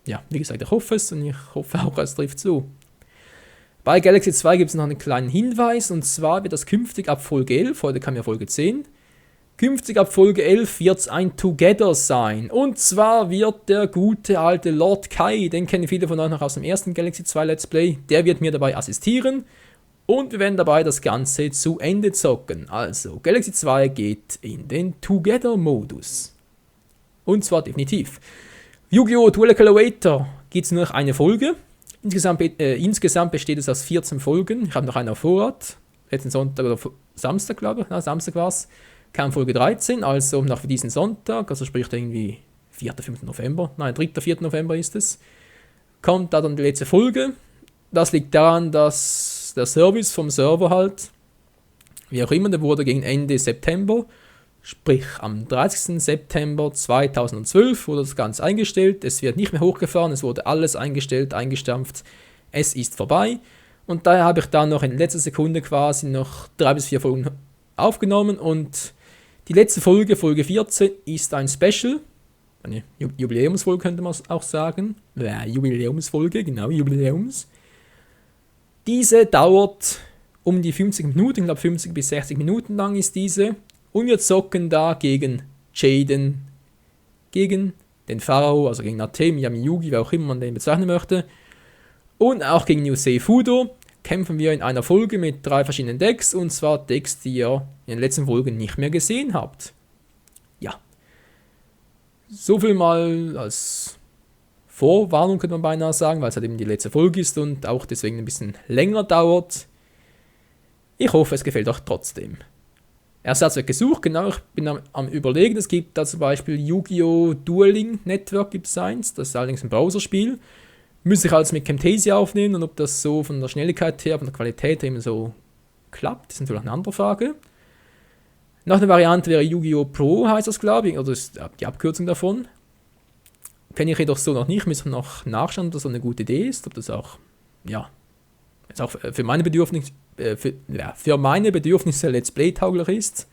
Ja, wie gesagt, ich hoffe es und ich hoffe auch, es trifft zu. Bei Galaxy 2 gibt es noch einen kleinen Hinweis, und zwar wird das künftig ab Folge 11, heute kam ja Folge 10, künftig ab Folge 11 wird es ein Together sein. Und zwar wird der gute alte Lord Kai, den kennen viele von euch noch aus dem ersten Galaxy 2 Let's Play, der wird mir dabei assistieren und wir werden dabei das Ganze zu Ende zocken. Also, Galaxy 2 geht in den Together-Modus. Und zwar definitiv. Yu-Gi-Oh! Duel Accelerator gibt es nur noch eine Folge. Insgesamt besteht es aus 14 Folgen. Ich habe noch eine auf Vorrat. Letzten Sonntag oder Samstag, glaube ich. Samstag war es. Kam Folge 13, also noch für diesen Sonntag, also sprich irgendwie 4. 5. November, nein, 3. 4. November ist es, kommt da dann die letzte Folge. Das liegt daran, dass der Service vom Server halt, wie auch immer, der wurde gegen Ende September, sprich am 30. September 2012 wurde das Ganze eingestellt, es wird nicht mehr hochgefahren, es wurde alles eingestellt, eingestampft, es ist vorbei. Und daher habe ich dann noch in letzter Sekunde quasi noch 3 bis 4 Folgen aufgenommen und die letzte Folge, Folge 14, ist ein Special, eine Jubiläumsfolge könnte man auch sagen, Jubiläumsfolge, genau, Jubiläums. Diese dauert um die 50 Minuten, ich glaube 50 bis 60 Minuten lang ist diese, und wir zocken da gegen Jaden, gegen den Pharao, also gegen Atem, Yami Yugi, wer auch immer man den bezeichnen möchte, und auch gegen Yusei Fudo kämpfen wir in einer Folge mit 3 verschiedenen Decks, und zwar Decks, die ihr in den letzten Folgen nicht mehr gesehen habt. Ja. So viel mal als Vorwarnung könnte man beinahe sagen, weil es halt eben die letzte Folge ist und auch deswegen ein bisschen länger dauert. Ich hoffe, es gefällt euch trotzdem. Ersatz wird gesucht, genau, ich bin am Überlegen, es gibt da zum Beispiel Yu-Gi-Oh! Dueling Network, gibt es eins, das ist allerdings ein Browserspiel. Müsste ich also mit Camtasia aufnehmen und ob das so von der Schnelligkeit her, von der Qualität her eben so klappt, ist natürlich eine andere Frage. Noch eine Variante wäre Yu-Gi-Oh! Pro, heißt das glaube ich, oder ist die Abkürzung davon. Kenne ich jedoch so noch nicht, müssen wir noch nachschauen, ob das so eine gute Idee ist, ob das auch, ja, jetzt auch für meine Bedürfnisse, Let's Play tauglich ist.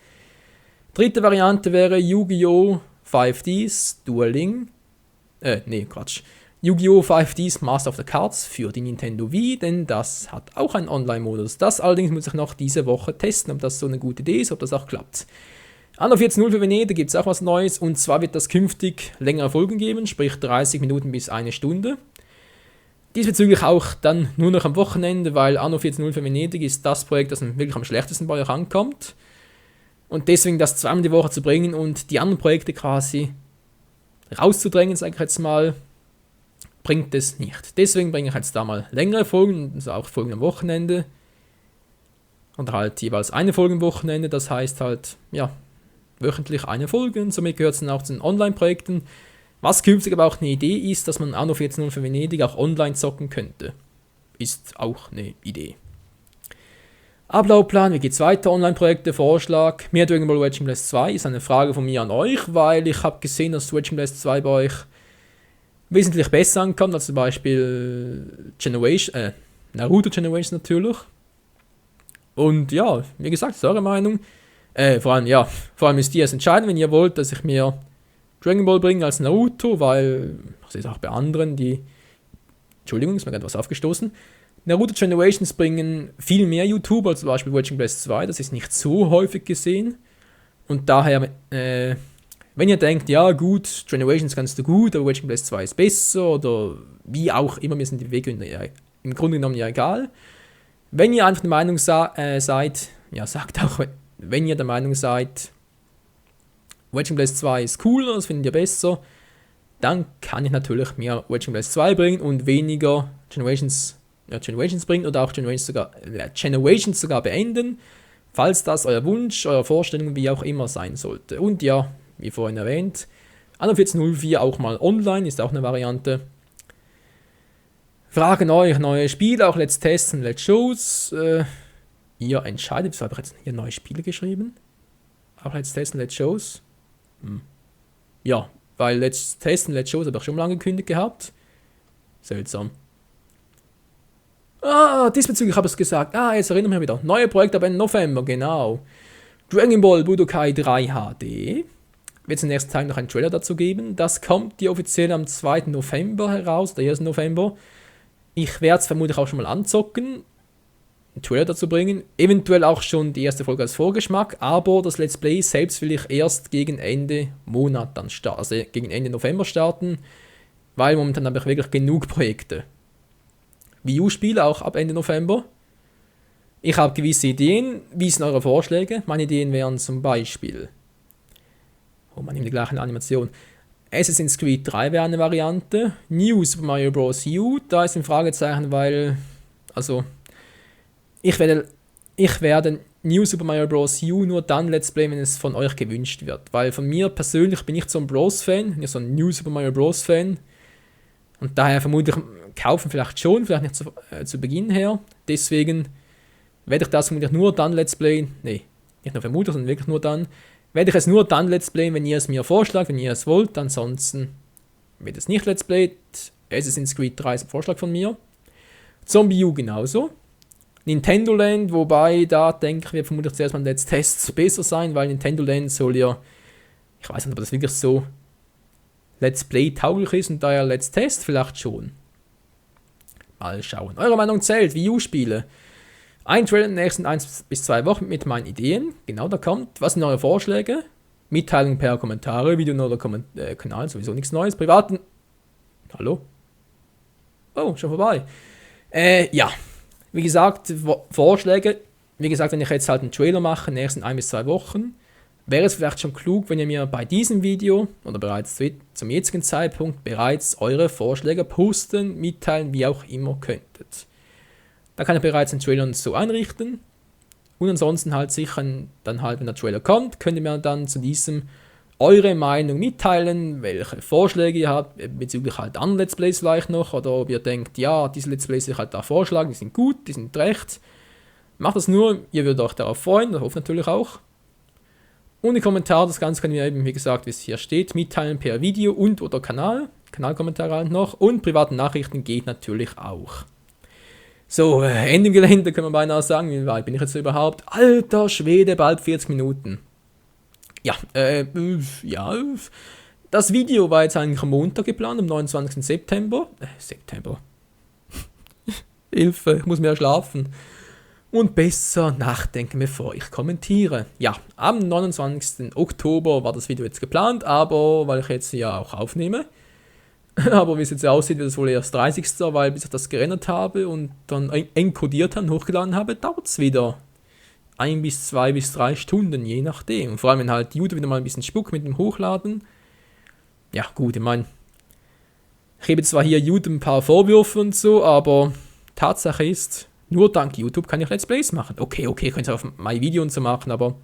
Dritte Variante wäre Yu-Gi-Oh! 5Ds Dueling, Yu-Gi-Oh! 5Ds Master of the Cards für die Nintendo Wii, denn das hat auch einen Online-Modus. Das allerdings muss ich noch diese Woche testen, ob das so eine gute Idee ist, ob das auch klappt. Anno 14.0 für Venedig gibt es auch was Neues, und zwar wird das künftig längere Folgen geben, sprich 30 Minuten bis 1 Stunde. Diesbezüglich auch dann nur noch am Wochenende, weil Anno 14.0 für Venedig ist das Projekt, das wirklich am schlechtesten bei euch ankommt. Und deswegen das zweimal die Woche zu bringen und die anderen Projekte quasi rauszudrängen, sage ich jetzt mal, bringt es nicht. Deswegen bringe ich jetzt da mal längere Folgen, also auch Folgen am Wochenende. Oder halt jeweils eine Folge am Wochenende, das heißt halt, ja, wöchentlich eine Folge. Und somit gehört es dann auch zu den Online-Projekten. Was künftig aber auch eine Idee ist, dass man Anno 14.0 für Venedig auch online zocken könnte. Ist auch eine Idee. Ablaufplan, wie geht's weiter? Online-Projekte, Vorschlag. Mehr Dragon Ball Wedging Blast 2 ist eine Frage von mir an euch, weil ich habe gesehen, dass Wedging Blast 2 bei euch wesentlich besser ankommt, als zum Beispiel Naruto Generation natürlich. Und ja, wie gesagt, ist eure Meinung. Vor allem müsst ihr es entscheiden, wenn ihr wollt, dass ich mir Dragon Ball bringe als Naruto, weil, ich sehe es auch bei anderen, Entschuldigung, ist mir gerade was aufgestoßen. Naruto Generations bringen viel mehr YouTuber als zum Beispiel Wedging Blast 2, das ist nicht so häufig gesehen. Und daher, wenn ihr denkt, ja gut, Generations kannst du gut, aber Wedging Blast 2 ist besser oder wie auch immer, mir sind die Wege im Grunde genommen ja egal. Wenn ihr einfach der Meinung seid, ja sagt auch, wenn ihr der Meinung seid, Wedging Blast 2 ist cooler, das findet ihr besser, dann kann ich natürlich mehr Wedging Blast 2 bringen und weniger Generations bringen oder auch Generations sogar beenden, falls das euer Wunsch, eure Vorstellung, wie auch immer sein sollte. Und ja, wie vorhin erwähnt, Anno 14.04 auch mal online, ist auch eine Variante. Fragen euch, neue Spiele, auch Let's Tests und Let's Shows. Ihr entscheidet, wieso habe ich jetzt hier neue Spiele geschrieben? Auch Let's Tests und Let's Shows. Ja, weil Let's Tests und Let's Shows habe ich schon mal angekündigt gehabt. Seltsam. Diesbezüglich habe ich es gesagt. Jetzt erinnere ich mich wieder. Neue Projekte ab Ende November, genau. Dragon Ball Budokai 3 HD. Wird es im nächsten Tag noch einen Trailer dazu geben. Das kommt die offiziell am 2. November heraus, der 1. November. Ich werde es vermutlich auch schon mal anzocken, einen Trailer dazu bringen. Eventuell auch schon die erste Folge als Vorgeschmack, aber das Let's Play selbst will ich erst gegen Ende Monat dann starten, also gegen Ende November starten, weil momentan habe ich wirklich genug Projekte. Wii U-Spiele auch ab Ende November. Ich habe gewisse Ideen. Wie sind eure Vorschläge? Meine Ideen wären zum Beispiel... man nimmt die gleiche Animation. Assassin's Creed 3 wäre eine Variante. New Super Mario Bros. U, da ist ein Fragezeichen, weil... Also... Ich werde New Super Mario Bros. U nur dann Let's Play, wenn es von euch gewünscht wird. Weil von mir persönlich bin ich so ein Bros-Fan, nicht so ein New Super Mario Bros-Fan. Und daher vermutlich kaufen vielleicht schon, vielleicht nicht zu Beginn her. Deswegen werde ich das vermutlich nur dann Let's Play, nicht nur vermutlich, sondern wirklich nur dann, werde ich es nur dann Let's Playen, wenn ihr es mir vorschlagt, wenn ihr es wollt. Ansonsten wird es nicht Let's Played. Assassin's Creed 3 ist ein Vorschlag von mir. Zombie U genauso. Nintendo Land, wobei da denke ich, wird vermutlich zuerst mal Let's Tests besser sein, weil Nintendo Land soll ja, ich weiß nicht, ob das wirklich so Let's Play tauglich ist und daher Let's Test vielleicht schon. Mal schauen. Eure Meinung zählt, Wii U-Spiele. Ein Trailer in den nächsten 1 bis 2 Wochen mit meinen Ideen. Genau, da kommt. Was sind eure Vorschläge? Mitteilung per Kommentare, Video oder Kanal, sowieso nichts Neues. Privaten. Hallo? Oh, schon vorbei. Ja. Wie gesagt, Vorschläge. Wie gesagt, wenn ich jetzt halt einen Trailer mache in den nächsten 1 bis 2 Wochen, wäre es vielleicht schon klug, wenn ihr mir bei diesem Video oder bereits zum jetzigen Zeitpunkt bereits eure Vorschläge posten, mitteilen, wie auch immer könntet. Da kann ich bereits einen Trailer so einrichten. Und ansonsten halt sicher, dann halt, wenn der Trailer kommt, könnt ihr mir dann zu diesem eure Meinung mitteilen, welche Vorschläge ihr habt, bezüglich halt anderen Let's Plays vielleicht noch, oder ob ihr denkt, ja, diese Let's Plays, die ich halt da vorschlagen, die sind gut, die sind recht. Macht das nur, ihr würdet euch darauf freuen, das hoffe ich natürlich auch. Ohne Kommentar, das Ganze könnt ihr eben, wie gesagt, wie es hier steht, mitteilen per Video und oder Kanalkommentare halt noch, und privaten Nachrichten geht natürlich auch. So, Ende im Gelände können wir beinahe sagen, wie weit bin ich jetzt überhaupt? Alter Schwede, bald 40 Minuten. Ja, das Video war jetzt eigentlich am Montag geplant, am 29. September. Hilfe, ich muss mehr schlafen. Und besser nachdenken, bevor ich kommentiere. Ja, am 29. Oktober war das Video jetzt geplant, aber weil ich jetzt ja auch aufnehme. Aber wie es jetzt aussieht, wird es wohl erst 30. Weil bis ich das gerendert habe und dann encodiert habe und hochgeladen habe, dauert es wieder 1 bis 2 bis 3 Stunden, je nachdem. Und vor allem, wenn halt YouTube wieder mal ein bisschen spuckt mit dem Hochladen. Ja, gut, ich meine, ich gebe zwar hier YouTube ein paar Vorwürfe und so, aber Tatsache ist, nur dank YouTube kann ich Let's Plays machen. Okay, könnt ihr auf mein Video und so machen, aber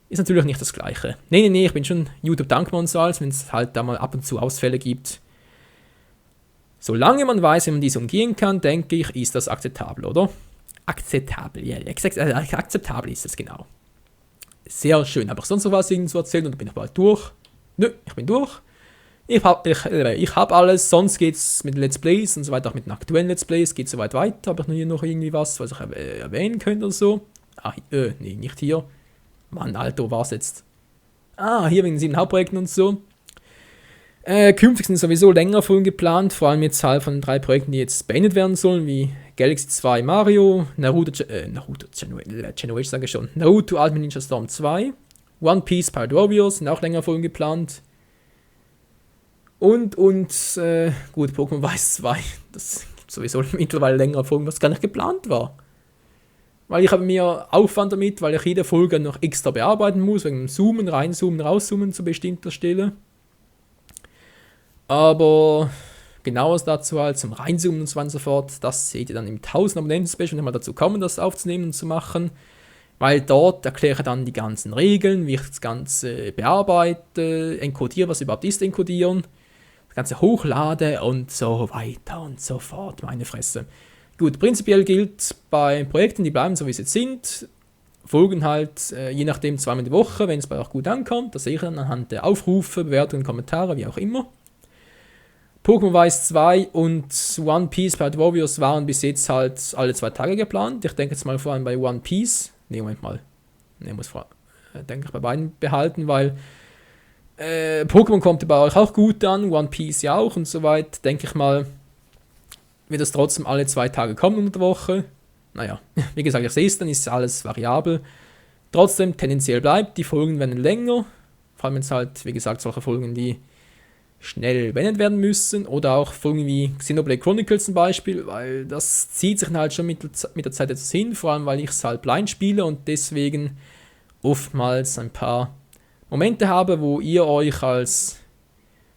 ist natürlich nicht das Gleiche. Nee, ich bin schon YouTube dankbar und so als, wenn es halt da mal ab und zu Ausfälle gibt. Solange man weiß, wie man dies umgehen kann, denke ich, ist das akzeptabel, oder? Akzeptabel, ja, akzeptabel ist es genau. Sehr schön. Habe ich sonst noch was irgendwo erzählt und bin ich bald durch? Nö, ich bin durch. Ich hab alles, sonst geht's mit Let's Plays und so weiter, auch mit den aktuellen Let's Plays, geht soweit weiter. Habe ich hier noch irgendwie was ich erwähnen könnte oder so? Nee, nicht hier. Mann, Alter, wo war's jetzt? Hier wegen den 7 Hauptprojekten und so. Künftig sind sowieso längere Folgen geplant, vor allem jetzt halt von 3 Projekten, die jetzt beendet werden sollen, wie Galaxy 2 Naruto Ultimate Ninja Storm 2, One Piece Pirate Warriors sind auch längere Folgen geplant. Und Pokémon Weiß 2, das gibt sowieso mittlerweile längere Folgen, was gar nicht geplant war. Weil ich habe mir Aufwand damit, weil ich jede Folge noch extra bearbeiten muss, wegen dem Zoomen, reinzoomen, rauszoomen zu bestimmter Stelle. Aber genaueres dazu halt zum Reinzoomen und so weiter und so fort, das seht ihr dann im 1000 Abonnenten-Special, wenn wir mal dazu kommen, das aufzunehmen und zu machen. Weil dort erkläre ich dann die ganzen Regeln, wie ich das Ganze bearbeite, encodiere, was überhaupt ist encodieren, das Ganze hochlade und so weiter und so fort, meine Fresse. Gut, prinzipiell gilt bei Projekten, die bleiben so wie sie jetzt sind, folgen halt je nachdem 2-mal die Woche, wenn es bei euch gut ankommt, das sehe ich dann anhand der Aufrufe, Bewertungen, Kommentare, wie auch immer. Pokémon Weiß 2 und One Piece Pirate Warriors waren bis jetzt halt alle 2 Tage geplant. Ich denke jetzt mal vor allem bei One Piece. Denke ich bei beiden behalten, weil Pokémon kommt bei euch auch gut an, One Piece ja auch und so weiter. Denke ich mal, wird es trotzdem alle 2 Tage kommen unter der Woche. Naja, wie gesagt, ich sehe es, dann ist alles variabel. Trotzdem, tendenziell bleibt, die Folgen werden länger. Vor allem jetzt halt, wie gesagt, solche Folgen, die schnell beendet werden müssen, oder auch Folgen wie Xenoblade Chronicles zum Beispiel, weil das zieht sich halt schon mit der Zeit etwas hin, vor allem weil ich es halt blind spiele und deswegen oftmals ein paar Momente habe, wo ihr euch als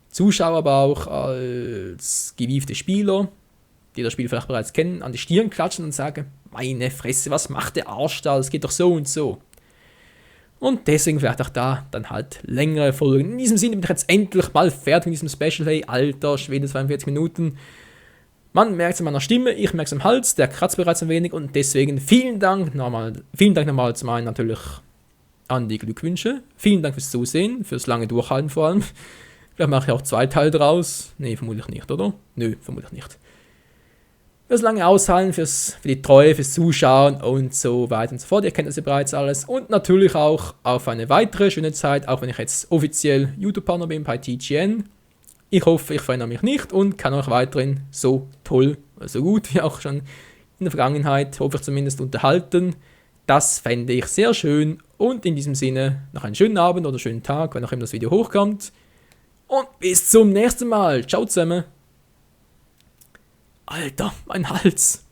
Zuschauer, aber auch als gewiefte Spieler, die das Spiel vielleicht bereits kennen, an die Stirn klatschen und sagen, meine Fresse, was macht der Arsch da, das geht doch so und so. Und deswegen vielleicht auch da dann halt längere Folgen. In diesem Sinne bin ich jetzt endlich mal fertig mit diesem Special. Hey, alter Schwede, 42 Minuten. Man merkt es an meiner Stimme, ich merke es am Hals, der kratzt bereits ein wenig und deswegen vielen Dank nochmal zum einen natürlich an die Glückwünsche. Vielen Dank fürs Zusehen, fürs lange Durchhalten vor allem. Vielleicht mache ich auch 2 Teile draus. Nee, vermutlich nicht, oder? Nö, vermutlich nicht. Fürs lange Aushalten, für die Treue, fürs Zuschauen und so weiter und so fort. Ihr kennt das ja bereits alles. Und natürlich auch auf eine weitere schöne Zeit, auch wenn ich jetzt offiziell YouTube-Partner bin bei TGN. Ich hoffe, ich verändere mich nicht und kann euch weiterhin so toll, so gut wie auch schon in der Vergangenheit, hoffe ich zumindest, unterhalten. Das fände ich sehr schön. Und in diesem Sinne noch einen schönen Abend oder schönen Tag, wenn auch immer das Video hochkommt. Und bis zum nächsten Mal. Ciao zusammen. Alter, mein Hals.